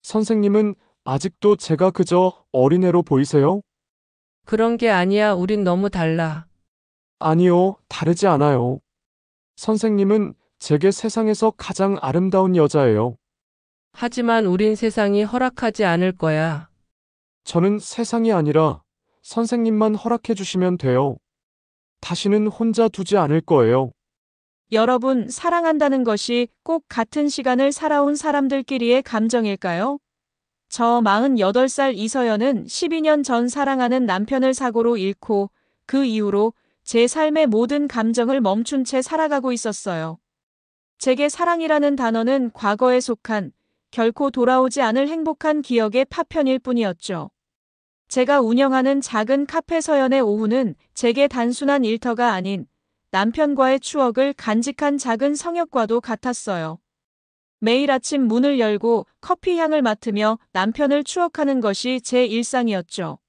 선생님은 아직도 제가 그저 어린애로 보이세요? 그런 게 아니야. 우린 너무 달라. 아니요, 다르지 않아요. 선생님은 제게 세상에서 가장 아름다운 여자예요. 하지만 우린 세상이 허락하지 않을 거야. 저는 세상이 아니라 선생님만 허락해 주시면 돼요. 다시는 혼자 두지 않을 거예요. 여러분, 사랑한다는 것이 꼭 같은 시간을 살아온 사람들끼리의 감정일까요? 저 48살 이서연은 12년 전 사랑하는 남편을 사고로 잃고 그 이후로 제 삶의 모든 감정을 멈춘 채 살아가고 있었어요. 제게 사랑이라는 단어는 과거에 속한 결코 돌아오지 않을 행복한 기억의 파편일 뿐이었죠. 제가 운영하는 작은 카페 서연의 오후는 제게 단순한 일터가 아닌 남편과의 추억을 간직한 작은 성역과도 같았어요. 매일 아침 문을 열고 커피 향을 맡으며 남편을 추억하는 것이 제 일상이었죠.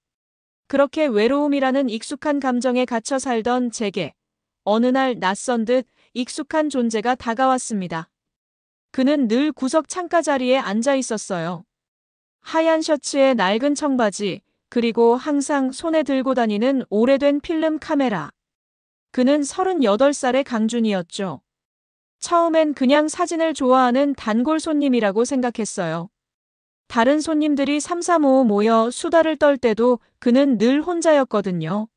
그렇게 외로움이라는 익숙한 감정에 갇혀 살던 제게 어느 날 낯선 듯 익숙한 존재가 다가왔습니다. 그는 늘 구석 창가 자리에 앉아 있었어요. 하얀 셔츠에 낡은 청바지, 그리고 항상 손에 들고 다니는 오래된 필름 카메라. 그는 38살의 강준이었죠. 처음엔 그냥 사진을 좋아하는 단골 손님이라고 생각했어요. 다른 손님들이 삼삼오오 모여 수다를 떨 때도 그는 늘 혼자였거든요.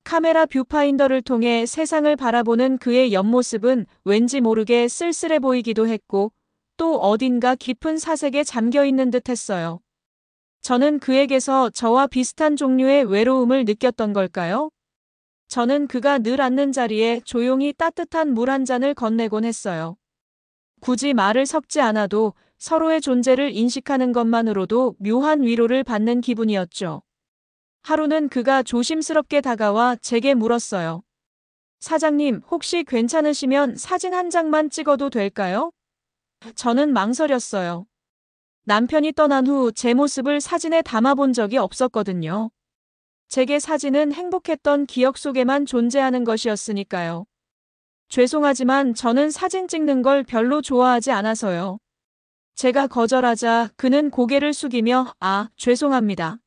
카메라 뷰파인더를 통해 세상을 바라보는 그의 옆모습은 왠지 모르게 쓸쓸해 보이기도 했고 또 어딘가 깊은 사색에 잠겨 있는 듯 했어요. 저는 그에게서 저와 비슷한 종류의 외로움을 느꼈던 걸까요? 저는 그가 늘 앉는 자리에 조용히 따뜻한 물 한 잔을 건네곤 했어요. 굳이 말을 섞지 않아도 서로의 존재를 인식하는 것만으로도 묘한 위로를 받는 기분이었죠. 하루는 그가 조심스럽게 다가와 제게 물었어요. 사장님, 혹시 괜찮으시면 사진 한 장만 찍어도 될까요? 저는 망설였어요. 남편이 떠난 후 제 모습을 사진에 담아본 적이 없었거든요. 제게 사진은 행복했던 기억 속에만 존재하는 것이었으니까요. 죄송하지만 저는 사진 찍는 걸 별로 좋아하지 않아서요. 제가 거절하자 그는 고개를 숙이며 죄송합니다.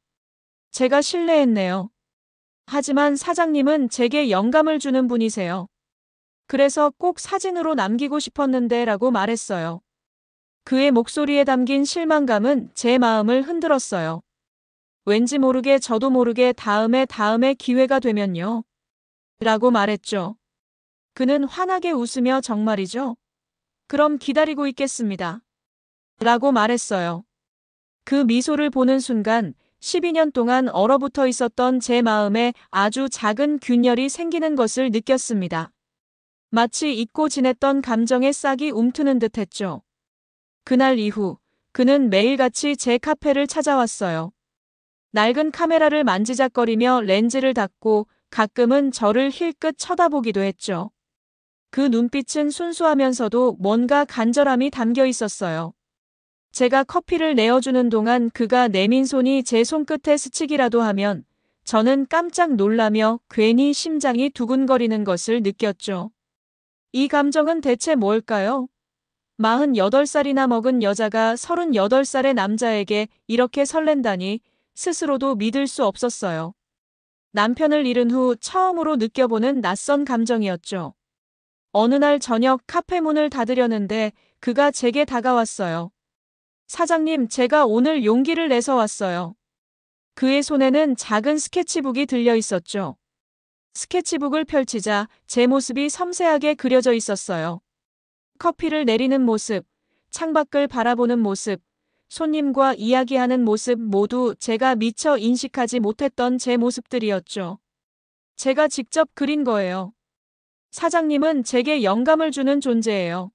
제가 실례했네요. 하지만 사장님은 제게 영감을 주는 분이세요. 그래서 꼭 사진으로 남기고 싶었는데 라고 말했어요. 그의 목소리에 담긴 실망감은 제 마음을 흔들었어요. 왠지 모르게 저도 모르게 다음에 기회가 되면요. 라고 말했죠. 그는 환하게 웃으며 정말이죠? 그럼 기다리고 있겠습니다. 라고 말했어요. 그 미소를 보는 순간 12년 동안 얼어붙어 있었던 제 마음에 아주 작은 균열이 생기는 것을 느꼈습니다. 마치 잊고 지냈던 감정의 싹이 움트는 듯 했죠. 그날 이후 그는 매일같이 제 카페를 찾아왔어요. 낡은 카메라를 만지작거리며 렌즈를 닦고 가끔은 저를 힐끗 쳐다보기도 했죠. 그 눈빛은 순수하면서도 뭔가 간절함이 담겨 있었어요. 제가 커피를 내어주는 동안 그가 내민 손이 제 손끝에 스치기라도 하면 저는 깜짝 놀라며 괜히 심장이 두근거리는 것을 느꼈죠. 이 감정은 대체 뭘까요? 48살이나 먹은 여자가 38살의 남자에게 이렇게 설렌다니 스스로도 믿을 수 없었어요. 남편을 잃은 후 처음으로 느껴보는 낯선 감정이었죠. 어느 날 저녁 카페 문을 닫으려는데 그가 제게 다가왔어요. 사장님, 제가 오늘 용기를 내서 왔어요. 그의 손에는 작은 스케치북이 들려 있었죠. 스케치북을 펼치자 제 모습이 섬세하게 그려져 있었어요. 커피를 내리는 모습, 창밖을 바라보는 모습, 손님과 이야기하는 모습 모두 제가 미처 인식하지 못했던 제 모습들이었죠. 제가 직접 그린 거예요. 사장님은 제게 영감을 주는 존재예요.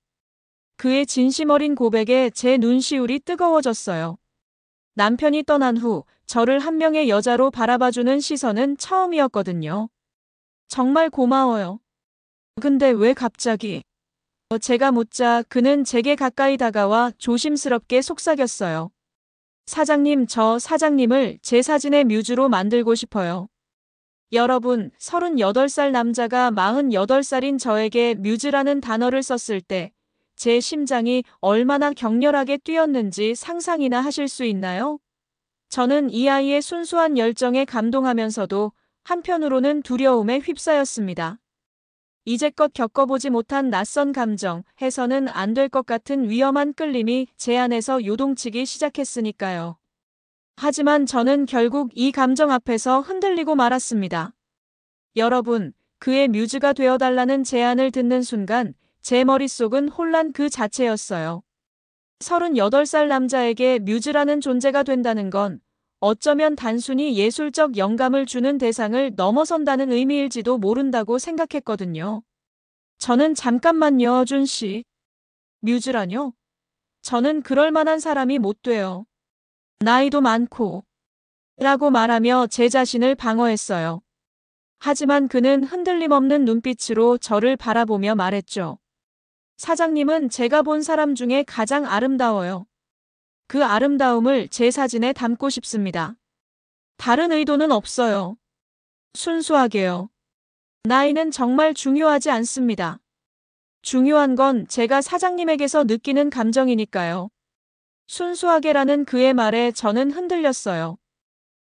그의 진심 어린 고백에 제 눈시울이 뜨거워졌어요. 남편이 떠난 후 저를 한 명의 여자로 바라봐주는 시선은 처음이었거든요. 정말 고마워요. 근데 왜 갑자기? 제가 묻자 그는 제게 가까이 다가와 조심스럽게 속삭였어요. 사장님, 저 사장님을 제 사진의 뮤즈로 만들고 싶어요. 여러분, 38살 남자가 48살인 저에게 뮤즈라는 단어를 썼을 때 제 심장이 얼마나 격렬하게 뛰었는지 상상이나 하실 수 있나요? 저는 이 아이의 순수한 열정에 감동하면서도 한편으로는 두려움에 휩싸였습니다. 이제껏 겪어보지 못한 낯선 감정, 해서는 안 될 것 같은 위험한 끌림이 제 안에서 요동치기 시작했으니까요. 하지만 저는 결국 이 감정 앞에서 흔들리고 말았습니다. 여러분, 그의 뮤즈가 되어달라는 제안을 듣는 순간 제 머릿속은 혼란 그 자체였어요. 38살 남자에게 뮤즈라는 존재가 된다는 건 어쩌면 단순히 예술적 영감을 주는 대상을 넘어선다는 의미일지도 모른다고 생각했거든요. 저는 잠깐만요, 준 씨. 뮤즈라뇨? 저는 그럴 만한 사람이 못 돼요. 나이도 많고. 라고 말하며 제 자신을 방어했어요. 하지만 그는 흔들림 없는 눈빛으로 저를 바라보며 말했죠. 사장님은 제가 본 사람 중에 가장 아름다워요. 그 아름다움을 제 사진에 담고 싶습니다. 다른 의도는 없어요. 순수하게요. 나이는 정말 중요하지 않습니다. 중요한 건 제가 사장님에게서 느끼는 감정이니까요. 순수하게라는 그의 말에 저는 흔들렸어요.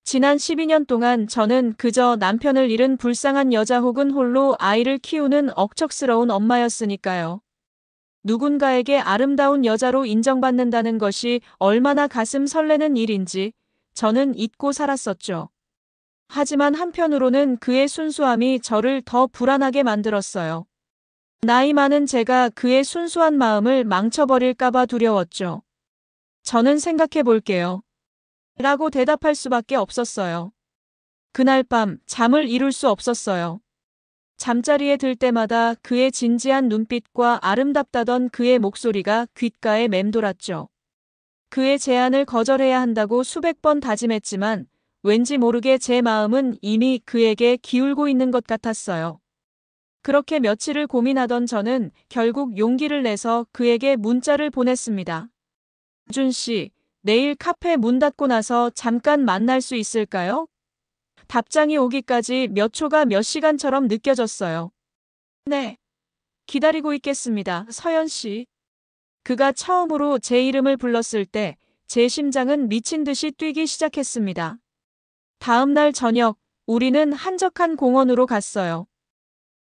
지난 12년 동안 저는 그저 남편을 잃은 불쌍한 여자 혹은 홀로 아이를 키우는 억척스러운 엄마였으니까요. 누군가에게 아름다운 여자로 인정받는다는 것이 얼마나 가슴 설레는 일인지 저는 잊고 살았었죠. 하지만 한편으로는 그의 순수함이 저를 더 불안하게 만들었어요. 나이 많은 제가 그의 순수한 마음을 망쳐버릴까봐 두려웠죠. 저는 생각해 볼게요. 라고 대답할 수밖에 없었어요. 그날 밤 잠을 이룰 수 없었어요. 잠자리에 들 때마다 그의 진지한 눈빛과 아름답다던 그의 목소리가 귓가에 맴돌았죠. 그의 제안을 거절해야 한다고 수백 번 다짐했지만 왠지 모르게 제 마음은 이미 그에게 기울고 있는 것 같았어요. 그렇게 며칠을 고민하던 저는 결국 용기를 내서 그에게 문자를 보냈습니다. 준 씨, 내일 카페 문 닫고 나서 잠깐 만날 수 있을까요? 답장이 오기까지 몇 초가 몇 시간처럼 느껴졌어요. 네. 기다리고 있겠습니다, 서연 씨. 그가 처음으로 제 이름을 불렀을 때 제 심장은 미친 듯이 뛰기 시작했습니다. 다음 날 저녁, 우리는 한적한 공원으로 갔어요.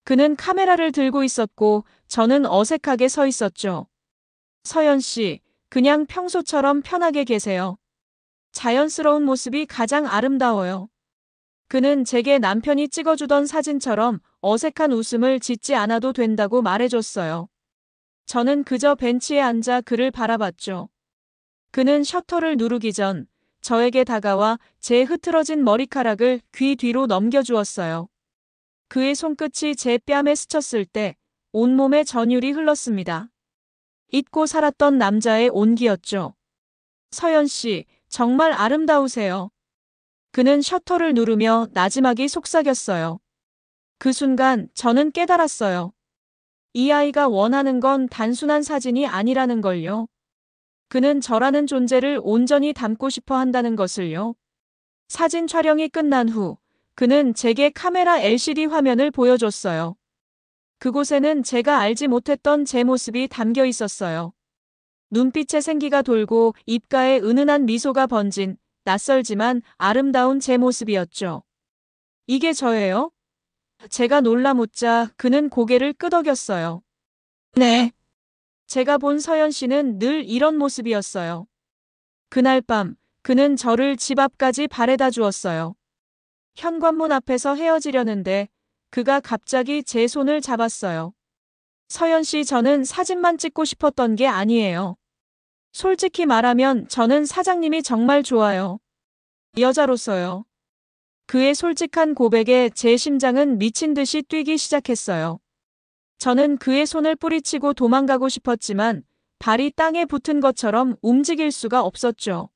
그는 카메라를 들고 있었고 저는 어색하게 서 있었죠. 서연 씨, 그냥 평소처럼 편하게 계세요. 자연스러운 모습이 가장 아름다워요. 그는 제게 남편이 찍어주던 사진처럼 어색한 웃음을 짓지 않아도 된다고 말해줬어요. 저는 그저 벤치에 앉아 그를 바라봤죠. 그는 셔터를 누르기 전 저에게 다가와 제 흐트러진 머리카락을 귀 뒤로 넘겨주었어요. 그의 손끝이 제 뺨에 스쳤을 때 온몸에 전율이 흘렀습니다. 잊고 살았던 남자의 온기였죠. 서연 씨, 정말 아름다우세요. 그는 셔터를 누르며 나지막이 속삭였어요. 그 순간 저는 깨달았어요. 이 아이가 원하는 건 단순한 사진이 아니라는 걸요. 그는 저라는 존재를 온전히 담고 싶어 한다는 것을요. 사진 촬영이 끝난 후 그는 제게 카메라 LCD 화면을 보여줬어요. 그곳에는 제가 알지 못했던 제 모습이 담겨 있었어요. 눈빛에 생기가 돌고 입가에 은은한 미소가 번진 낯설지만 아름다운 제 모습이었죠. 이게 저예요? 제가 놀라 묻자 그는 고개를 끄덕였어요. 네. 제가 본 서연 씨는 늘 이런 모습이었어요. 그날 밤 그는 저를 집 앞까지 바래다 주었어요. 현관문 앞에서 헤어지려는데 그가 갑자기 제 손을 잡았어요. 서연 씨, 저는 사진만 찍고 싶었던 게 아니에요. 솔직히 말하면 저는 사장님이 정말 좋아요. 여자로서요. 그의 솔직한 고백에 제 심장은 미친 듯이 뛰기 시작했어요. 저는 그의 손을 뿌리치고 도망가고 싶었지만 발이 땅에 붙은 것처럼 움직일 수가 없었죠.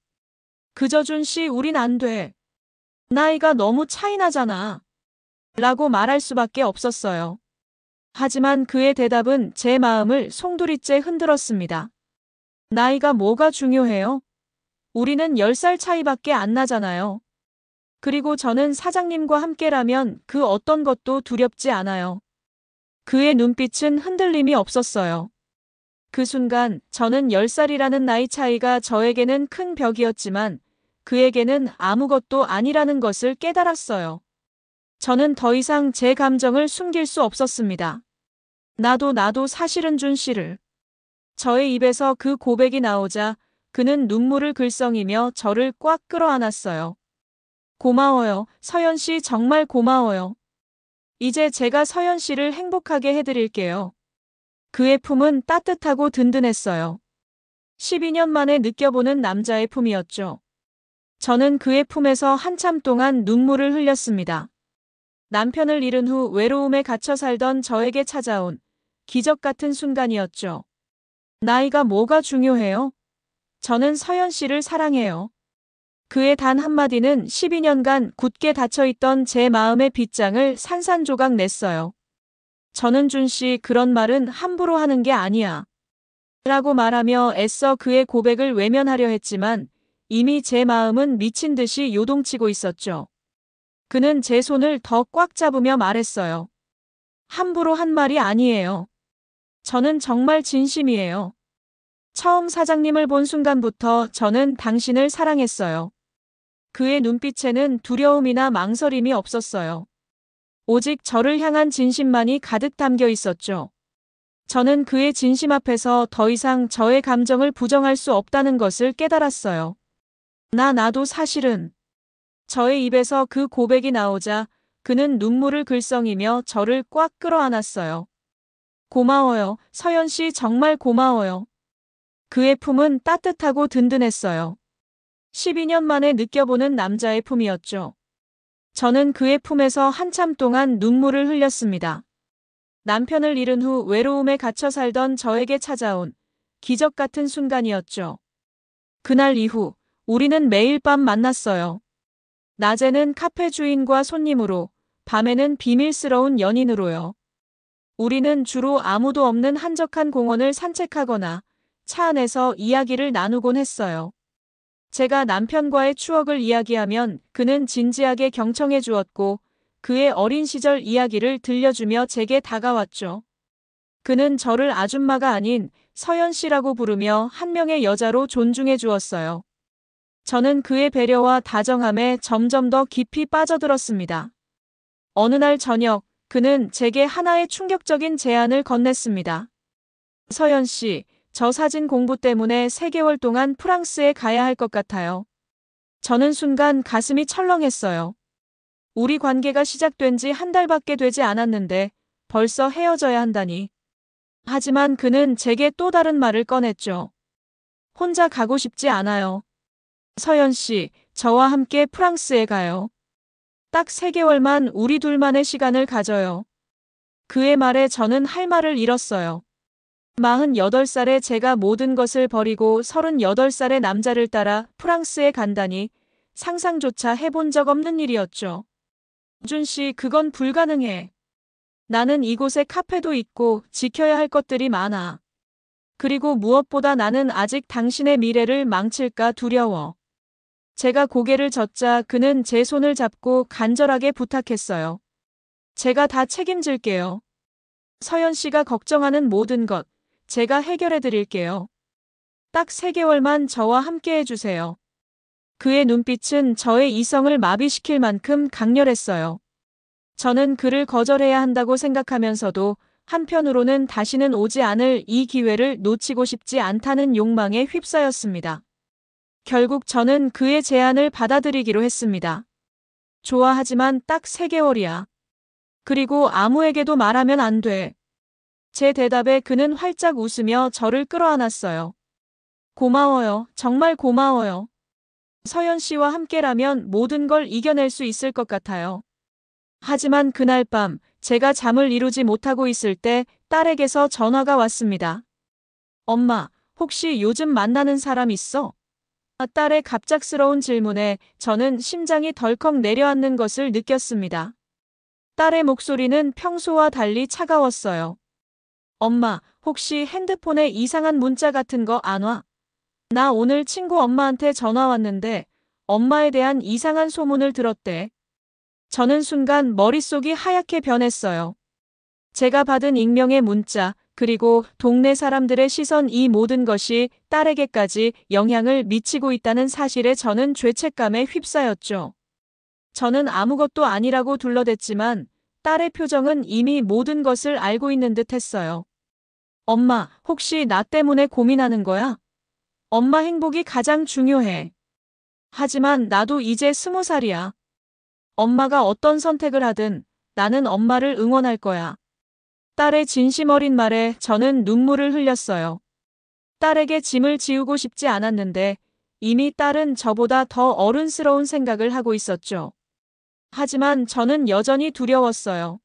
그저 준 씨, 우린 안 돼. 나이가 너무 차이 나잖아. 라고 말할 수밖에 없었어요. 하지만 그의 대답은 제 마음을 송두리째 흔들었습니다. 나이가 뭐가 중요해요? 우리는 10살 차이밖에 안 나잖아요. 그리고 저는 사장님과 함께라면 그 어떤 것도 두렵지 않아요. 그의 눈빛은 흔들림이 없었어요. 그 순간 저는 10살이라는 나이 차이가 저에게는 큰 벽이었지만 그에게는 아무것도 아니라는 것을 깨달았어요. 저는 더 이상 제 감정을 숨길 수 없었습니다. 나도 사실은 준 씨를. 저의 입에서 그 고백이 나오자 그는 눈물을 글썽이며 저를 꽉 끌어안았어요. 고마워요. 서연 씨 정말 고마워요. 이제 제가 서연 씨를 행복하게 해드릴게요. 그의 품은 따뜻하고 든든했어요. 12년 만에 느껴보는 남자의 품이었죠. 저는 그의 품에서 한참 동안 눈물을 흘렸습니다. 남편을 잃은 후 외로움에 갇혀 살던 저에게 찾아온 기적 같은 순간이었죠. 나이가 뭐가 중요해요? 저는 서연 씨를 사랑해요. 그의 단 한마디는 12년간 굳게 닫혀있던 제 마음의 빗장을 산산조각 냈어요. 저는 준 씨 그런 말은 함부로 하는 게 아니야. 라고 말하며 애써 그의 고백을 외면하려 했지만 이미 제 마음은 미친 듯이 요동치고 있었죠. 그는 제 손을 더 꽉 잡으며 말했어요. 함부로 한 말이 아니에요. 저는 정말 진심이에요. 처음 사장님을 본 순간부터 저는 당신을 사랑했어요. 그의 눈빛에는 두려움이나 망설임이 없었어요. 오직 저를 향한 진심만이 가득 담겨 있었죠. 저는 그의 진심 앞에서 더 이상 저의 감정을 부정할 수 없다는 것을 깨달았어요. 나도 사실은. 저의 입에서 그 고백이 나오자 그는 눈물을 글썽이며 저를 꽉 끌어안았어요. 고마워요. 서연 씨 정말 고마워요. 그의 품은 따뜻하고 든든했어요. 12년 만에 느껴보는 남자의 품이었죠. 저는 그의 품에서 한참 동안 눈물을 흘렸습니다. 남편을 잃은 후 외로움에 갇혀 살던 저에게 찾아온 기적 같은 순간이었죠. 그날 이후 우리는 매일 밤 만났어요. 낮에는 카페 주인과 손님으로, 밤에는 비밀스러운 연인으로요. 우리는 주로 아무도 없는 한적한 공원을 산책하거나 차 안에서 이야기를 나누곤 했어요. 제가 남편과의 추억을 이야기하면 그는 진지하게 경청해 주었고 그의 어린 시절 이야기를 들려주며 제게 다가왔죠. 그는 저를 아줌마가 아닌 서연 씨라고 부르며 한 명의 여자로 존중해 주었어요. 저는 그의 배려와 다정함에 점점 더 깊이 빠져들었습니다. 어느 날 저녁, 그는 제게 하나의 충격적인 제안을 건넸습니다. 서연 씨, 저 사진 공부 때문에 3개월 동안 프랑스에 가야 할 것 같아요. 저는 순간 가슴이 철렁했어요. 우리 관계가 시작된 지 한 달밖에 되지 않았는데 벌써 헤어져야 한다니. 하지만 그는 제게 또 다른 말을 꺼냈죠. 혼자 가고 싶지 않아요. 서연 씨, 저와 함께 프랑스에 가요. 딱 3개월만 우리 둘만의 시간을 가져요. 그의 말에 저는 할 말을 잃었어요. 48살에 제가 모든 것을 버리고 38살의 남자를 따라 프랑스에 간다니 상상조차 해본 적 없는 일이었죠. 준 씨, 그건 불가능해. 나는 이곳에 카페도 있고 지켜야 할 것들이 많아. 그리고 무엇보다 나는 아직 당신의 미래를 망칠까 두려워. 제가 고개를 젓자 그는 제 손을 잡고 간절하게 부탁했어요. 제가 다 책임질게요. 서연 씨가 걱정하는 모든 것, 제가 해결해 드릴게요. 딱 3개월만 저와 함께 해주세요. 그의 눈빛은 저의 이성을 마비시킬 만큼 강렬했어요. 저는 그를 거절해야 한다고 생각하면서도 한편으로는 다시는 오지 않을 이 기회를 놓치고 싶지 않다는 욕망에 휩싸였습니다. 결국 저는 그의 제안을 받아들이기로 했습니다. 좋아하지만 딱 3개월이야. 그리고 아무에게도 말하면 안 돼. 제 대답에 그는 활짝 웃으며 저를 끌어안았어요. 고마워요. 정말 고마워요. 서연 씨와 함께라면 모든 걸 이겨낼 수 있을 것 같아요. 하지만 그날 밤 제가 잠을 이루지 못하고 있을 때 딸에게서 전화가 왔습니다. 엄마, 혹시 요즘 만나는 사람 있어? 딸의 갑작스러운 질문에 저는 심장이 덜컥 내려앉는 것을 느꼈습니다. 딸의 목소리는 평소와 달리 차가웠어요. 엄마, 혹시 핸드폰에 이상한 문자 같은 거 안 와? 나 오늘 친구 엄마한테 전화 왔는데 엄마에 대한 이상한 소문을 들었대. 저는 순간 머릿속이 하얗게 변했어요. 제가 받은 익명의 문자, 그리고 동네 사람들의 시선, 이 모든 것이 딸에게까지 영향을 미치고 있다는 사실에 저는 죄책감에 휩싸였죠. 저는 아무것도 아니라고 둘러댔지만 딸의 표정은 이미 모든 것을 알고 있는 듯 했어요. 엄마, 혹시 나 때문에 고민하는 거야? 엄마 행복이 가장 중요해. 하지만 나도 이제 20살이야. 엄마가 어떤 선택을 하든 나는 엄마를 응원할 거야. 딸의 진심 어린 말에 저는 눈물을 흘렸어요. 딸에게 짐을 지우고 싶지 않았는데 이미 딸은 저보다 더 어른스러운 생각을 하고 있었죠. 하지만 저는 여전히 두려웠어요.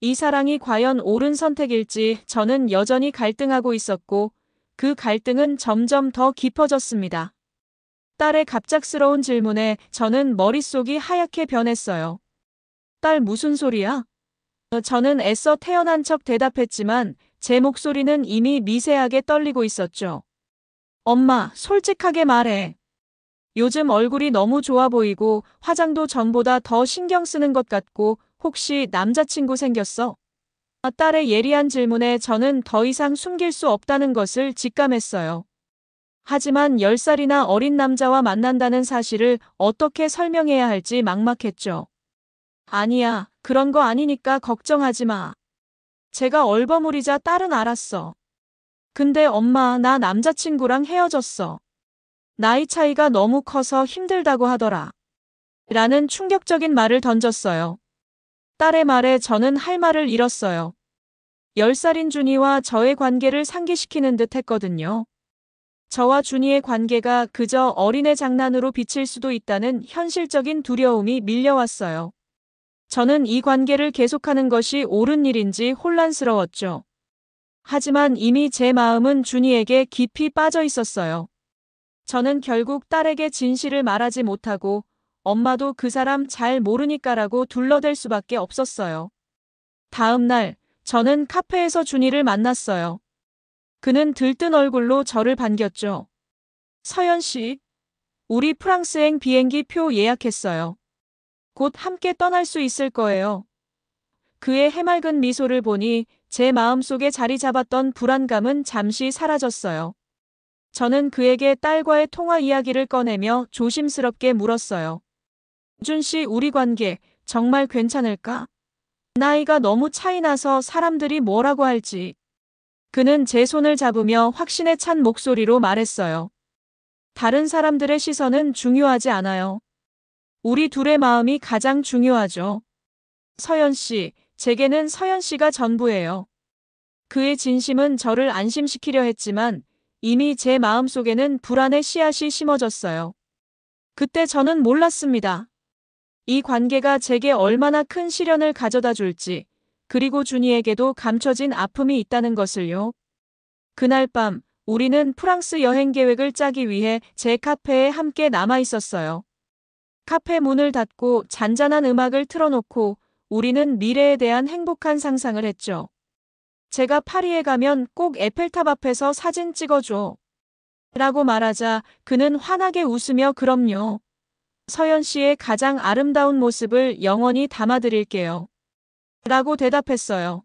이 사랑이 과연 옳은 선택일지 저는 여전히 갈등하고 있었고 그 갈등은 점점 더 깊어졌습니다. 딸의 갑작스러운 질문에 저는 머릿속이 하얗게 변했어요. 딸 무슨 소리야? 저는 애써 태어난 척 대답했지만 제 목소리는 이미 미세하게 떨리고 있었죠. 엄마, 솔직하게 말해. 요즘 얼굴이 너무 좋아 보이고 화장도 전보다 더 신경 쓰는 것 같고 혹시 남자친구 생겼어? 딸의 예리한 질문에 저는 더 이상 숨길 수 없다는 것을 직감했어요. 하지만 10살이나 어린 남자와 만난다는 사실을 어떻게 설명해야 할지 막막했죠. 아니야, 그런 거 아니니까 걱정하지 마. 제가 얼버무리자 딸은 알았어. 근데 엄마, 나 남자친구랑 헤어졌어. 나이 차이가 너무 커서 힘들다고 하더라. 라는 충격적인 말을 던졌어요. 딸의 말에 저는 할 말을 잃었어요. 10살인 준이와 저의 관계를 상기시키는 듯 했거든요. 저와 준이의 관계가 그저 어린애 장난으로 비칠 수도 있다는 현실적인 두려움이 밀려왔어요. 저는 이 관계를 계속하는 것이 옳은 일인지 혼란스러웠죠. 하지만 이미 제 마음은 준이에게 깊이 빠져 있었어요. 저는 결국 딸에게 진실을 말하지 못하고 엄마도 그 사람 잘 모르니까라고 둘러댈 수밖에 없었어요. 다음 날, 저는 카페에서 준이를 만났어요. 그는 들뜬 얼굴로 저를 반겼죠. 서연 씨, 우리 프랑스행 비행기 표 예약했어요. 곧 함께 떠날 수 있을 거예요. 그의 해맑은 미소를 보니 제 마음속에 자리 잡았던 불안감은 잠시 사라졌어요. 저는 그에게 딸과의 통화 이야기를 꺼내며 조심스럽게 물었어요. 준 씨, 우리 관계 정말 괜찮을까? 나이가 너무 차이 나서 사람들이 뭐라고 할지. 그는 제 손을 잡으며 확신에 찬 목소리로 말했어요. 다른 사람들의 시선은 중요하지 않아요. 우리 둘의 마음이 가장 중요하죠. 서연 씨, 제게는 서연 씨가 전부예요. 그의 진심은 저를 안심시키려 했지만 이미 제 마음속에는 불안의 씨앗이 심어졌어요. 그때 저는 몰랐습니다. 이 관계가 제게 얼마나 큰 시련을 가져다 줄지, 그리고 준이에게도 감춰진 아픔이 있다는 것을요. 그날 밤, 우리는 프랑스 여행 계획을 짜기 위해 제 카페에 함께 남아 있었어요. 카페 문을 닫고 잔잔한 음악을 틀어놓고 우리는 미래에 대한 행복한 상상을 했죠. 제가 파리에 가면 꼭 에펠탑 앞에서 사진 찍어줘. 라고 말하자 그는 환하게 웃으며 그럼요. 서연 씨의 가장 아름다운 모습을 영원히 담아드릴게요. 라고 대답했어요.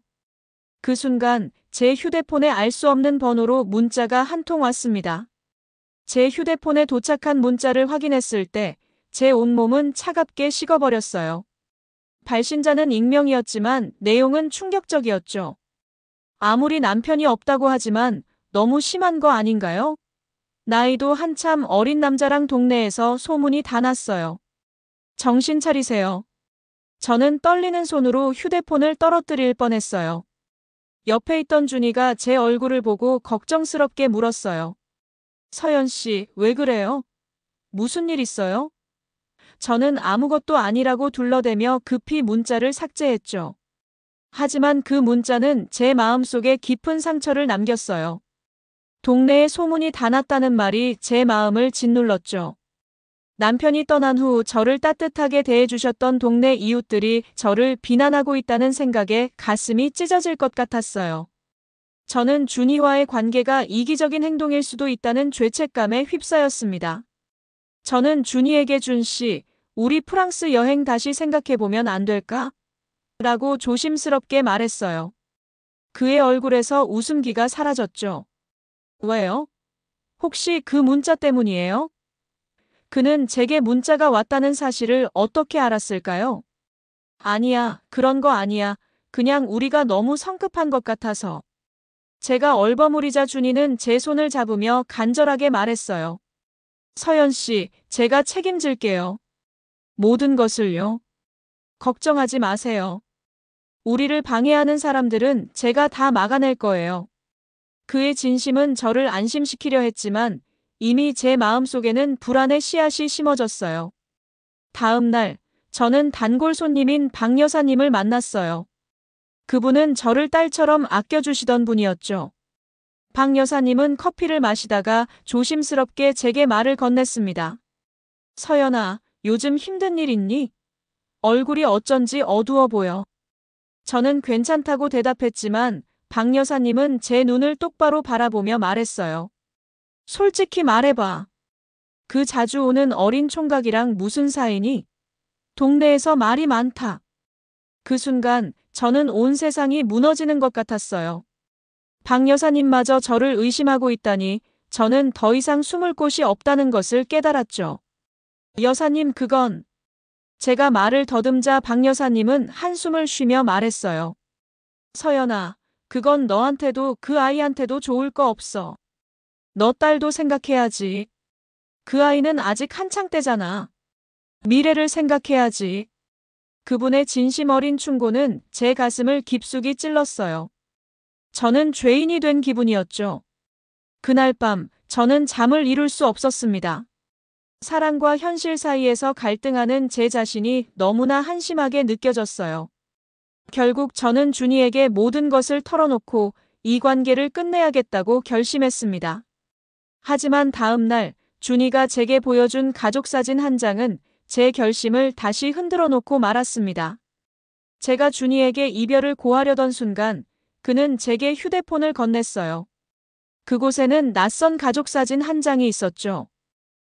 그 순간 제 휴대폰에 알 수 없는 번호로 문자가 한 통 왔습니다. 제 휴대폰에 도착한 문자를 확인했을 때 제 온몸은 차갑게 식어버렸어요. 발신자는 익명이었지만 내용은 충격적이었죠. 아무리 남편이 없다고 하지만 너무 심한 거 아닌가요? 나이도 한참 어린 남자랑 동네에서 소문이 다 났어요. 정신 차리세요. 저는 떨리는 손으로 휴대폰을 떨어뜨릴 뻔했어요. 옆에 있던 준이가 제 얼굴을 보고 걱정스럽게 물었어요. 서연 씨, 왜 그래요? 무슨 일 있어요? 저는 아무것도 아니라고 둘러대며 급히 문자를 삭제했죠. 하지만 그 문자는 제 마음속에 깊은 상처를 남겼어요. 동네에 소문이 다 났다는 말이 제 마음을 짓눌렀죠. 남편이 떠난 후 저를 따뜻하게 대해주셨던 동네 이웃들이 저를 비난하고 있다는 생각에 가슴이 찢어질 것 같았어요. 저는 준이와의 관계가 이기적인 행동일 수도 있다는 죄책감에 휩싸였습니다. 저는 준이에게 준 씨, 우리 프랑스 여행 다시 생각해보면 안 될까? 라고 조심스럽게 말했어요. 그의 얼굴에서 웃음기가 사라졌죠. 왜요? 혹시 그 문자 때문이에요? 그는 제게 문자가 왔다는 사실을 어떻게 알았을까요? 아니야, 그런 거 아니야. 그냥 우리가 너무 성급한 것 같아서. 제가 얼버무리자 준이는 제 손을 잡으며 간절하게 말했어요. 서연 씨, 제가 책임질게요. 모든 것을요. 걱정하지 마세요. 우리를 방해하는 사람들은 제가 다 막아낼 거예요. 그의 진심은 저를 안심시키려 했지만 이미 제 마음속에는 불안의 씨앗이 심어졌어요. 다음 날, 저는 단골 손님인 박 여사님을 만났어요. 그분은 저를 딸처럼 아껴주시던 분이었죠. 박 여사님은 커피를 마시다가 조심스럽게 제게 말을 건넸습니다. 서연아, 요즘 힘든 일 있니? 얼굴이 어쩐지 어두워 보여. 저는 괜찮다고 대답했지만 박 여사님은 제 눈을 똑바로 바라보며 말했어요. 솔직히 말해봐. 그 자주 오는 어린 총각이랑 무슨 사이니? 동네에서 말이 많다. 그 순간 저는 온 세상이 무너지는 것 같았어요. 박 여사님마저 저를 의심하고 있다니 저는 더 이상 숨을 곳이 없다는 것을 깨달았죠. 여사님, 그건... 제가 말을 더듬자 박 여사님은 한숨을 쉬며 말했어요. 서연아, 그건 너한테도 그 아이한테도 좋을 거 없어. 너 딸도 생각해야지. 그 아이는 아직 한창 때잖아. 미래를 생각해야지. 그분의 진심 어린 충고는 제 가슴을 깊숙이 찔렀어요. 저는 죄인이 된 기분이었죠. 그날 밤 저는 잠을 이룰 수 없었습니다. 사랑과 현실 사이에서 갈등하는 제 자신이 너무나 한심하게 느껴졌어요. 결국 저는 준이에게 모든 것을 털어놓고 이 관계를 끝내야겠다고 결심했습니다. 하지만 다음 날 준이가 제게 보여준 가족사진 한 장은 제 결심을 다시 흔들어 놓고 말았습니다. 제가 준이에게 이별을 고하려던 순간 그는 제게 휴대폰을 건넸어요. 그곳에는 낯선 가족사진 한 장이 있었죠.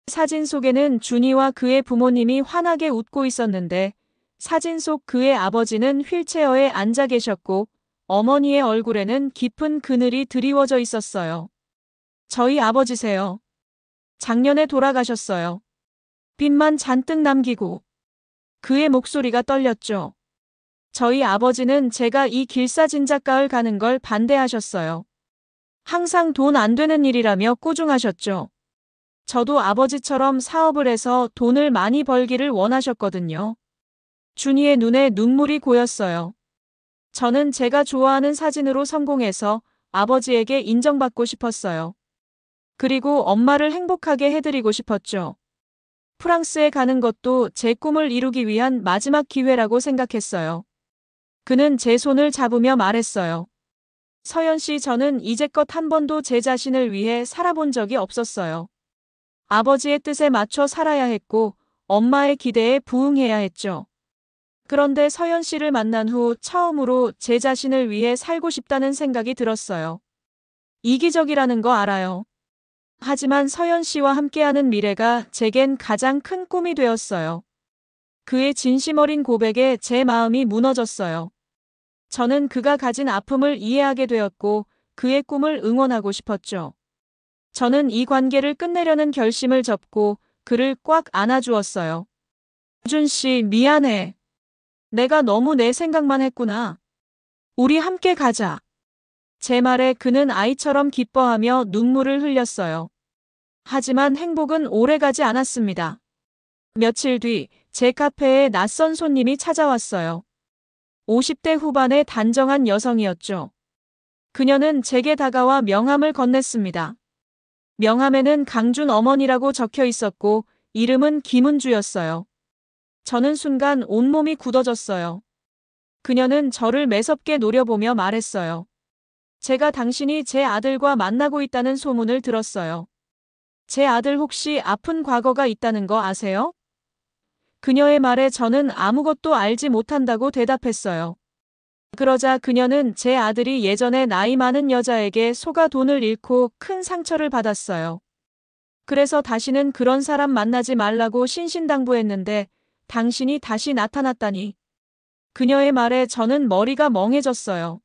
사진 속에는 준이와 그의 부모님이 환하게 웃고 있었는데 사진 속 그의 아버지는 휠체어에 앉아 계셨고 어머니의 얼굴에는 깊은 그늘이 드리워져 있었어요. 저희 아버지세요. 작년에 돌아가셨어요. 빚만 잔뜩 남기고. 그의 목소리가 떨렸죠. 저희 아버지는 제가 이 길사진 작가를 가는 걸 반대하셨어요. 항상 돈 안 되는 일이라며 꾸중하셨죠. 저도 아버지처럼 사업을 해서 돈을 많이 벌기를 원하셨거든요. 준이의 눈에 눈물이 고였어요. 저는 제가 좋아하는 사진으로 성공해서 아버지에게 인정받고 싶었어요. 그리고 엄마를 행복하게 해드리고 싶었죠. 프랑스에 가는 것도 제 꿈을 이루기 위한 마지막 기회라고 생각했어요. 그는 제 손을 잡으며 말했어요. 서연 씨, 저는 이제껏 한 번도 제 자신을 위해 살아본 적이 없었어요. 아버지의 뜻에 맞춰 살아야 했고 엄마의 기대에 부응해야 했죠. 그런데 서연 씨를 만난 후 처음으로 제 자신을 위해 살고 싶다는 생각이 들었어요. 이기적이라는 거 알아요. 하지만 서연 씨와 함께하는 미래가 제겐 가장 큰 꿈이 되었어요. 그의 진심 어린 고백에 제 마음이 무너졌어요. 저는 그가 가진 아픔을 이해하게 되었고 그의 꿈을 응원하고 싶었죠. 저는 이 관계를 끝내려는 결심을 접고 그를 꽉 안아주었어요. 준 씨, 미안해. 내가 너무 내 생각만 했구나. 우리 함께 가자. 제 말에 그는 아이처럼 기뻐하며 눈물을 흘렸어요. 하지만 행복은 오래가지 않았습니다. 며칠 뒤 제 카페에 낯선 손님이 찾아왔어요. 50대 후반의 단정한 여성이었죠. 그녀는 제게 다가와 명함을 건넸습니다. 명함에는 강준 어머니라고 적혀 있었고 이름은 김은주였어요. 저는 순간 온몸이 굳어졌어요. 그녀는 저를 매섭게 노려보며 말했어요. 제가 당신이 제 아들과 만나고 있다는 소문을 들었어요. 제 아들 혹시 아픈 과거가 있다는 거 아세요? 그녀의 말에 저는 아무것도 알지 못한다고 대답했어요. 그러자 그녀는 제 아들이 예전에 나이 많은 여자에게 속아 돈을 잃고 큰 상처를 받았어요. 그래서 다시는 그런 사람 만나지 말라고 신신당부했는데 당신이 다시 나타났다니. 그녀의 말에 저는 머리가 멍해졌어요.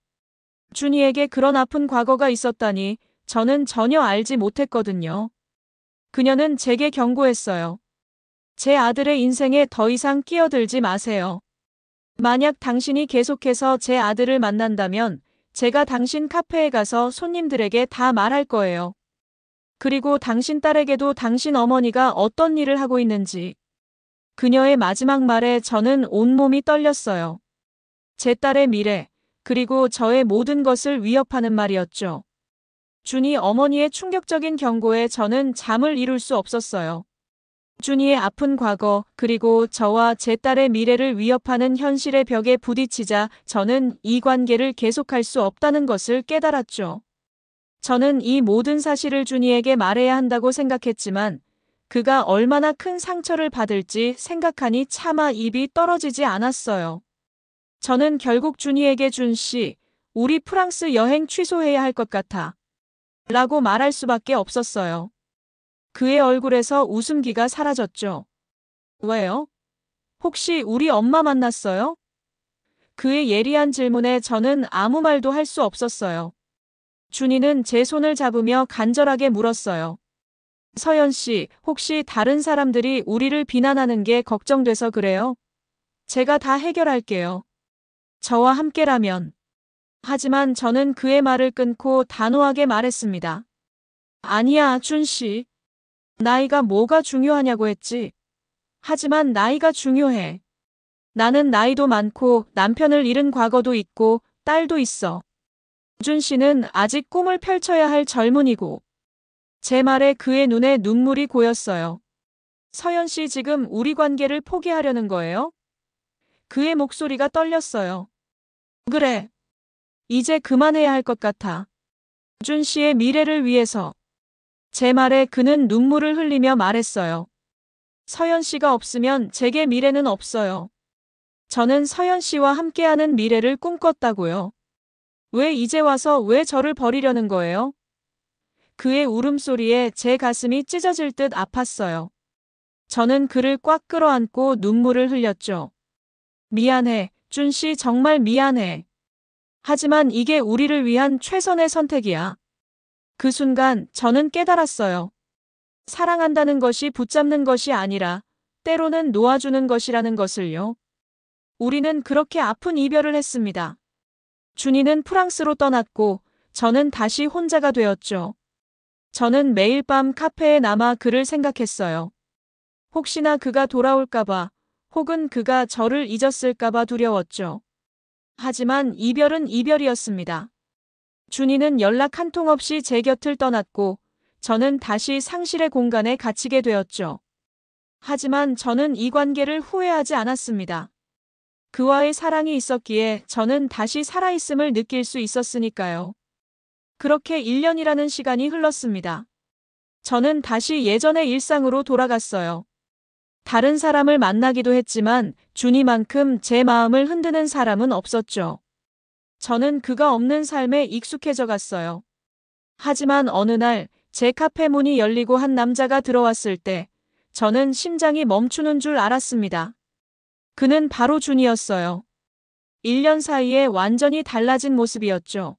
준이에게 그런 아픈 과거가 있었다니 저는 전혀 알지 못했거든요. 그녀는 제게 경고했어요. 제 아들의 인생에 더 이상 끼어들지 마세요. 만약 당신이 계속해서 제 아들을 만난다면 제가 당신 카페에 가서 손님들에게 다 말할 거예요. 그리고 당신 딸에게도 당신 어머니가 어떤 일을 하고 있는지. 그녀의 마지막 말에 저는 온몸이 떨렸어요. 제 딸의 미래, 그리고 저의 모든 것을 위협하는 말이었죠. 준이 어머니의 충격적인 경고에 저는 잠을 이룰 수 없었어요. 준이의 아픈 과거, 그리고 저와 제 딸의 미래를 위협하는 현실의 벽에 부딪히자 저는 이 관계를 계속할 수 없다는 것을 깨달았죠. 저는 이 모든 사실을 준이에게 말해야 한다고 생각했지만 그가 얼마나 큰 상처를 받을지 생각하니 차마 입이 떨어지지 않았어요. 저는 결국 준이에게 준 씨, 우리 프랑스 여행 취소해야 할 것 같아. 라고 말할 수밖에 없었어요. 그의 얼굴에서 웃음기가 사라졌죠. 왜요? 혹시 우리 엄마 만났어요? 그의 예리한 질문에 저는 아무 말도 할 수 없었어요. 준이는 제 손을 잡으며 간절하게 물었어요. 서연 씨, 혹시 다른 사람들이 우리를 비난하는 게 걱정돼서 그래요? 제가 다 해결할게요. 저와 함께라면. 하지만 저는 그의 말을 끊고 단호하게 말했습니다. 아니야, 준 씨. 나이가 뭐가 중요하냐고 했지. 하지만 나이가 중요해. 나는 나이도 많고 남편을 잃은 과거도 있고 딸도 있어. 준 씨는 아직 꿈을 펼쳐야 할 젊은이고. 제 말에 그의 눈에 눈물이 고였어요. 서연 씨 지금 우리 관계를 포기하려는 거예요? 그의 목소리가 떨렸어요. 그래. 이제 그만해야 할 것 같아. 준 씨의 미래를 위해서. 제 말에 그는 눈물을 흘리며 말했어요. 서연 씨가 없으면 제게 미래는 없어요. 저는 서연 씨와 함께하는 미래를 꿈꿨다고요. 왜 이제 와서 왜 저를 버리려는 거예요? 그의 울음소리에 제 가슴이 찢어질 듯 아팠어요. 저는 그를 꽉 끌어안고 눈물을 흘렸죠. 미안해, 준 씨 정말 미안해. 하지만 이게 우리를 위한 최선의 선택이야. 그 순간 저는 깨달았어요. 사랑한다는 것이 붙잡는 것이 아니라 때로는 놓아주는 것이라는 것을요. 우리는 그렇게 아픈 이별을 했습니다. 준이는 프랑스로 떠났고 저는 다시 혼자가 되었죠. 저는 매일 밤 카페에 남아 그를 생각했어요. 혹시나 그가 돌아올까봐, 혹은 그가 저를 잊었을까봐 두려웠죠. 하지만 이별은 이별이었습니다. 준이는 연락 한 통 없이 제 곁을 떠났고 저는 다시 상실의 공간에 갇히게 되었죠. 하지만 저는 이 관계를 후회하지 않았습니다. 그와의 사랑이 있었기에 저는 다시 살아있음을 느낄 수 있었으니까요. 그렇게 1년이라는 시간이 흘렀습니다. 저는 다시 예전의 일상으로 돌아갔어요. 다른 사람을 만나기도 했지만 준이만큼 제 마음을 흔드는 사람은 없었죠. 저는 그가 없는 삶에 익숙해져 갔어요. 하지만 어느 날 제 카페 문이 열리고 한 남자가 들어왔을 때 저는 심장이 멈추는 줄 알았습니다. 그는 바로 준이었어요. 1년 사이에 완전히 달라진 모습이었죠.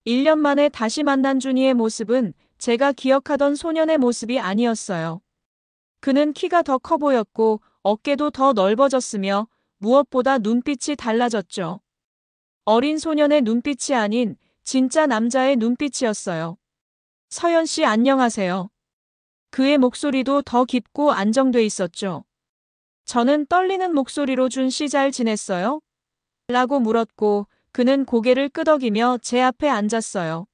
1년 만에 다시 만난 준이의 모습은 제가 기억하던 소년의 모습이 아니었어요. 그는 키가 더 커 보였고 어깨도 더 넓어졌으며 무엇보다 눈빛이 달라졌죠. 어린 소년의 눈빛이 아닌 진짜 남자의 눈빛이었어요. 서연 씨 안녕하세요. 그의 목소리도 더 깊고 안정돼 있었죠. 저는 떨리는 목소리로 준 씨 잘 지냈어요? 라고 물었고 그는 고개를 끄덕이며 제 앞에 앉았어요.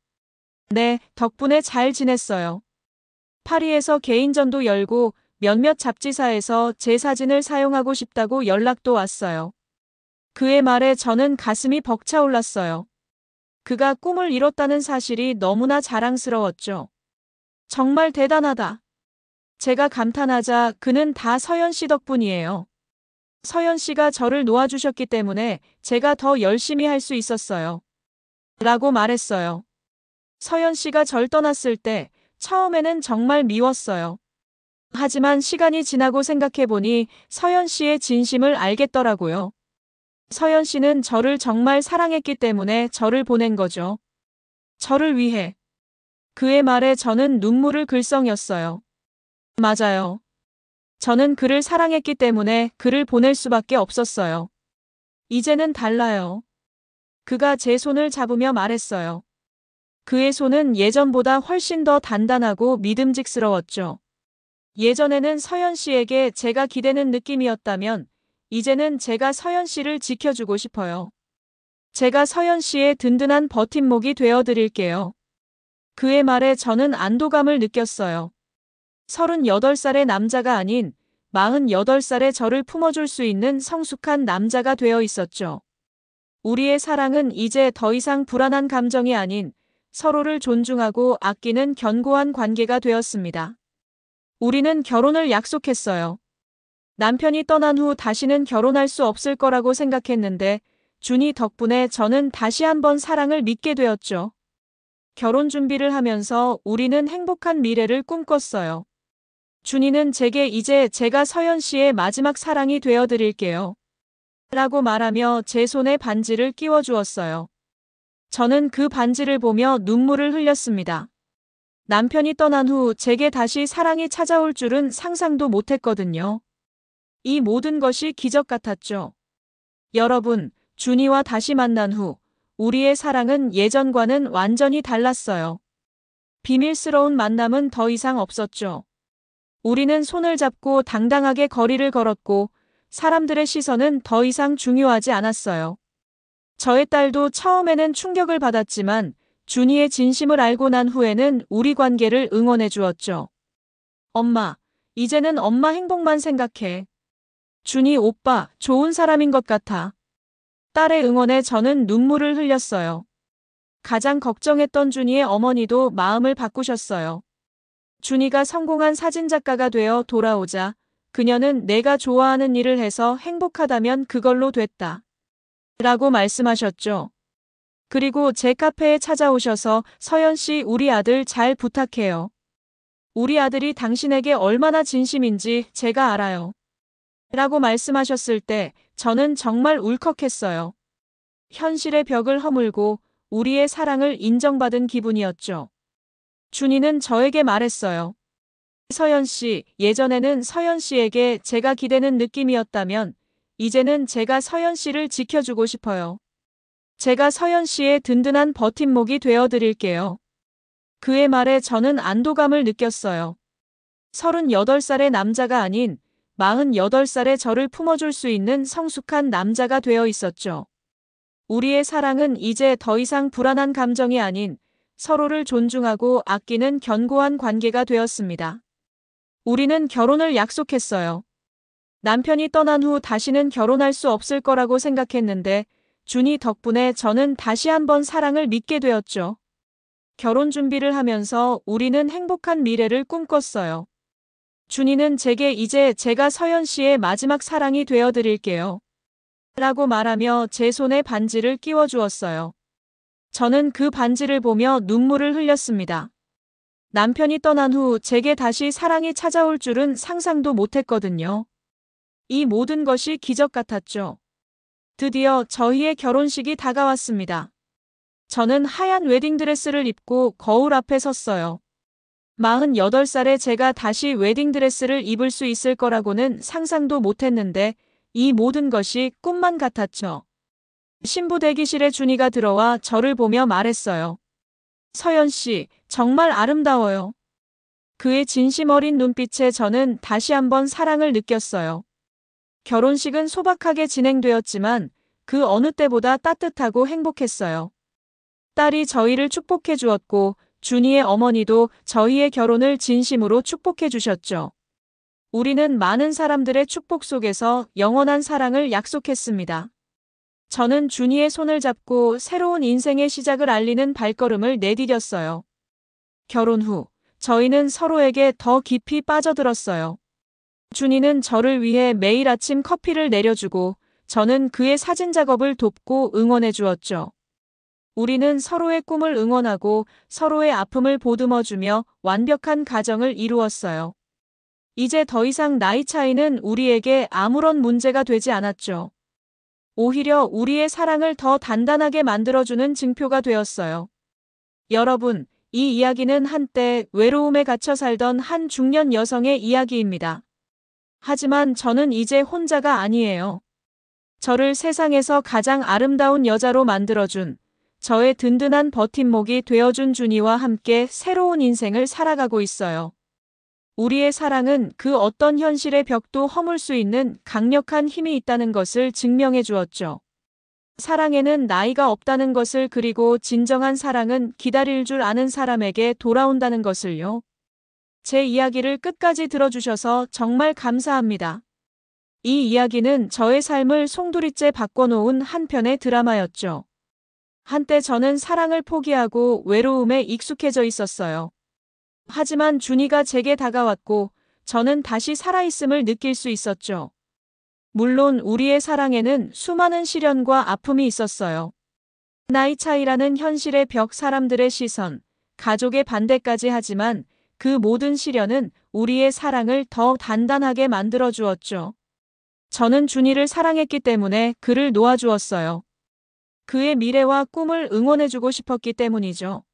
네, 덕분에 잘 지냈어요. 파리에서 개인전도 열고 몇몇 잡지사에서 제 사진을 사용하고 싶다고 연락도 왔어요. 그의 말에 저는 가슴이 벅차올랐어요. 그가 꿈을 이뤘다는 사실이 너무나 자랑스러웠죠. 정말 대단하다. 제가 감탄하자 그는 다 서연 씨 덕분이에요. 서연 씨가 저를 놓아주셨기 때문에 제가 더 열심히 할 수 있었어요. 라고 말했어요. 서연 씨가 절 떠났을 때 처음에는 정말 미웠어요. 하지만 시간이 지나고 생각해보니 서연 씨의 진심을 알겠더라고요. 서연 씨는 저를 정말 사랑했기 때문에 저를 보낸 거죠. 저를 위해. 그의 말에 저는 눈물을 글썽였어요. 맞아요. 저는 그를 사랑했기 때문에 그를 보낼 수밖에 없었어요. 이제는 달라요. 그가 제 손을 잡으며 말했어요. 그의 손은 예전보다 훨씬 더 단단하고 믿음직스러웠죠. 예전에는 서연 씨에게 제가 기대는 느낌이었다면 이제는 제가 서연 씨를 지켜주고 싶어요. 제가 서연 씨의 든든한 버팀목이 되어 드릴게요. 그의 말에 저는 안도감을 느꼈어요. 38살의 남자가 아닌 48살의 저를 품어줄 수 있는 성숙한 남자가 되어 있었죠. 우리의 사랑은 이제 더 이상 불안한 감정이 아닌 서로를 존중하고 아끼는 견고한 관계가 되었습니다. 우리는 결혼을 약속했어요. 남편이 떠난 후 다시는 결혼할 수 없을 거라고 생각했는데 준이 덕분에 저는 다시 한번 사랑을 믿게 되었죠. 결혼 준비를 하면서 우리는 행복한 미래를 꿈꿨어요. 준이는 제게 이제 제가 서연 씨의 마지막 사랑이 되어 드릴게요. 라고 말하며 제 손에 반지를 끼워 주었어요. 저는 그 반지를 보며 눈물을 흘렸습니다. 남편이 떠난 후 제게 다시 사랑이 찾아올 줄은 상상도 못했거든요. 이 모든 것이 기적 같았죠. 여러분, 준이와 다시 만난 후 우리의 사랑은 예전과는 완전히 달랐어요. 비밀스러운 만남은 더 이상 없었죠. 우리는 손을 잡고 당당하게 거리를 걸었고 사람들의 시선은 더 이상 중요하지 않았어요. 저의 딸도 처음에는 충격을 받았지만 준이의 진심을 알고 난 후에는 우리 관계를 응원해 주었죠. 엄마, 이제는 엄마 행복만 생각해. 준이 오빠, 좋은 사람인 것 같아. 딸의 응원에 저는 눈물을 흘렸어요. 가장 걱정했던 준이의 어머니도 마음을 바꾸셨어요. 준이가 성공한 사진작가가 되어 돌아오자 그녀는 내가 좋아하는 일을 해서 행복하다면 그걸로 됐다. 라고 말씀하셨죠. 그리고 제 카페에 찾아오셔서 서연 씨 우리 아들 잘 부탁해요. 우리 아들이 당신에게 얼마나 진심인지 제가 알아요. 라고 말씀하셨을 때 저는 정말 울컥했어요. 현실의 벽을 허물고 우리의 사랑을 인정받은 기분이었죠. 준이는 저에게 말했어요. 서연 씨, 예전에는 서연 씨에게 제가 기대는 느낌이었다면 이제는 제가 서연 씨를 지켜주고 싶어요. 제가 서연 씨의 든든한 버팀목이 되어 드릴게요. 그의 말에 저는 안도감을 느꼈어요. 38살의 남자가 아닌 48살의 저를 품어줄 수 있는 성숙한 남자가 되어 있었죠. 우리의 사랑은 이제 더 이상 불안한 감정이 아닌 서로를 존중하고 아끼는 견고한 관계가 되었습니다. 우리는 결혼을 약속했어요. 남편이 떠난 후 다시는 결혼할 수 없을 거라고 생각했는데 준이 덕분에 저는 다시 한번 사랑을 믿게 되었죠. 결혼 준비를 하면서 우리는 행복한 미래를 꿈꿨어요. 준이는 제게 이제 제가 서연 씨의 마지막 사랑이 되어 드릴게요. 라고 말하며 제 손에 반지를 끼워 주었어요. 저는 그 반지를 보며 눈물을 흘렸습니다. 남편이 떠난 후 제게 다시 사랑이 찾아올 줄은 상상도 못했거든요. 이 모든 것이 기적 같았죠. 드디어 저희의 결혼식이 다가왔습니다. 저는 하얀 웨딩드레스를 입고 거울 앞에 섰어요. 48살의 제가 다시 웨딩드레스를 입을 수 있을 거라고는 상상도 못했는데 이 모든 것이 꿈만 같았죠. 신부 대기실에 준이가 들어와 저를 보며 말했어요. 서연 씨, 정말 아름다워요. 그의 진심 어린 눈빛에 저는 다시 한번 사랑을 느꼈어요. 결혼식은 소박하게 진행되었지만 그 어느 때보다 따뜻하고 행복했어요. 딸이 저희를 축복해 주었고 준이의 어머니도 저희의 결혼을 진심으로 축복해 주셨죠. 우리는 많은 사람들의 축복 속에서 영원한 사랑을 약속했습니다. 저는 준이의 손을 잡고 새로운 인생의 시작을 알리는 발걸음을 내디뎠어요. 결혼 후 저희는 서로에게 더 깊이 빠져들었어요. 준이는 저를 위해 매일 아침 커피를 내려주고 저는 그의 사진 작업을 돕고 응원해 주었죠. 우리는 서로의 꿈을 응원하고 서로의 아픔을 보듬어주며 완벽한 가정을 이루었어요. 이제 더 이상 나이 차이는 우리에게 아무런 문제가 되지 않았죠. 오히려 우리의 사랑을 더 단단하게 만들어주는 증표가 되었어요. 여러분, 이 이야기는 한때 외로움에 갇혀 살던 한 중년 여성의 이야기입니다. 하지만 저는 이제 혼자가 아니에요. 저를 세상에서 가장 아름다운 여자로 만들어준, 저의 든든한 버팀목이 되어준 준이와 함께 새로운 인생을 살아가고 있어요. 우리의 사랑은 그 어떤 현실의 벽도 허물 수 있는 강력한 힘이 있다는 것을 증명해 주었죠. 사랑에는 나이가 없다는 것을, 그리고 진정한 사랑은 기다릴 줄 아는 사람에게 돌아온다는 것을요. 제 이야기를 끝까지 들어주셔서 정말 감사합니다. 이 이야기는 저의 삶을 송두리째 바꿔놓은 한 편의 드라마였죠. 한때 저는 사랑을 포기하고 외로움에 익숙해져 있었어요. 하지만 준이가 제게 다가왔고 저는 다시 살아있음을 느낄 수 있었죠. 물론 우리의 사랑에는 수많은 시련과 아픔이 있었어요. 나이 차이라는 현실의 벽, 사람들의 시선, 가족의 반대까지, 하지만 그 모든 시련은 우리의 사랑을 더 단단하게 만들어 주었죠. 저는 준이를 사랑했기 때문에 그를 놓아주었어요. 그의 미래와 꿈을 응원해주고 싶었기 때문이죠.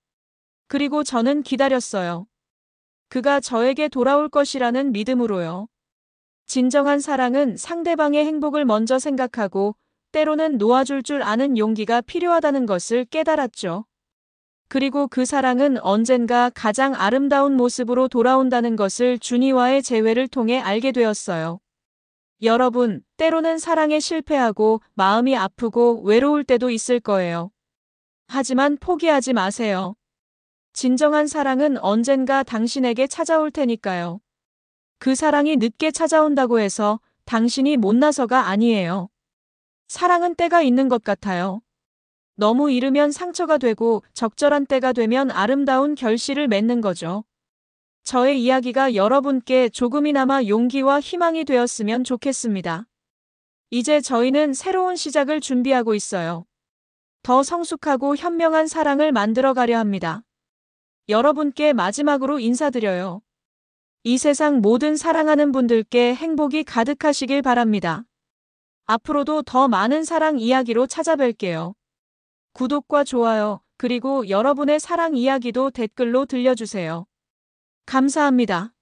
그리고 저는 기다렸어요. 그가 저에게 돌아올 것이라는 믿음으로요. 진정한 사랑은 상대방의 행복을 먼저 생각하고 때로는 놓아줄 줄 아는 용기가 필요하다는 것을 깨달았죠. 그리고 그 사랑은 언젠가 가장 아름다운 모습으로 돌아온다는 것을 준이와의 재회를 통해 알게 되었어요. 여러분, 때로는 사랑에 실패하고 마음이 아프고 외로울 때도 있을 거예요. 하지만 포기하지 마세요. 진정한 사랑은 언젠가 당신에게 찾아올 테니까요. 그 사랑이 늦게 찾아온다고 해서 당신이 못나서가 아니에요. 사랑은 때가 있는 것 같아요. 너무 이르면 상처가 되고 적절한 때가 되면 아름다운 결실을 맺는 거죠. 저의 이야기가 여러분께 조금이나마 용기와 희망이 되었으면 좋겠습니다. 이제 저희는 새로운 시작을 준비하고 있어요. 더 성숙하고 현명한 사랑을 만들어 가려 합니다. 여러분께 마지막으로 인사드려요. 이 세상 모든 사랑하는 분들께 행복이 가득하시길 바랍니다. 앞으로도 더 많은 사랑 이야기로 찾아뵐게요. 구독과 좋아요, 그리고 여러분의 사랑 이야기도 댓글로 들려주세요. 감사합니다.